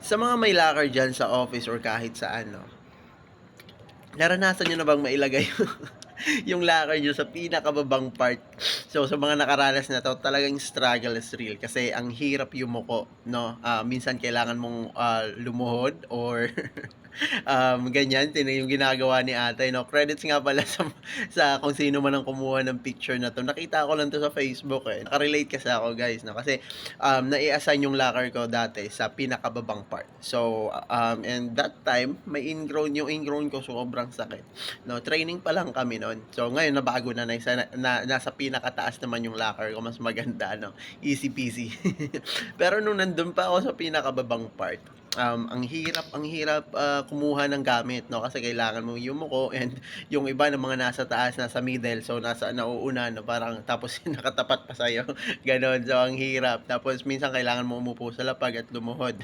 Sa mga may locker diyan sa office or kahit saan 'no, naranasan niyo na bang mailagay yung locker niyo sa pinakababang part? So, sa mga nakaranas na 'to, talagang struggle is real kasi ang hirap yumuko 'no, minsan kailangan mong, lumuhod or ganyan yung ginagawa ni ate 'no. Credits nga pala sa kung sino man ang kumuha ng picture na 'to. Nakita ko lang 'to sa Facebook, eh. Naka-relate kasi ako guys 'no, kasi, nai-assign yung locker ko dati sa pinakababang part. So, and that time may yung ingrown ko sobrang sakit 'no. Training pa lang kami nun. So, ngayon nabago na nasa pinakataas naman yung locker ko, mas maganda 'no, easy peasy. Pero nung nandun pa ako sa pinakababang part, ang hirap, kumuha ng gamit 'no, kasi kailangan mong yumuko and yung iba ng mga nasa taas, nasa middle, so nauuna 'no, parang tapos nakatapat pa sa'yo, gano'n. So, ang hirap. Tapos minsan kailangan mo umupo sa lapag at lumuhod.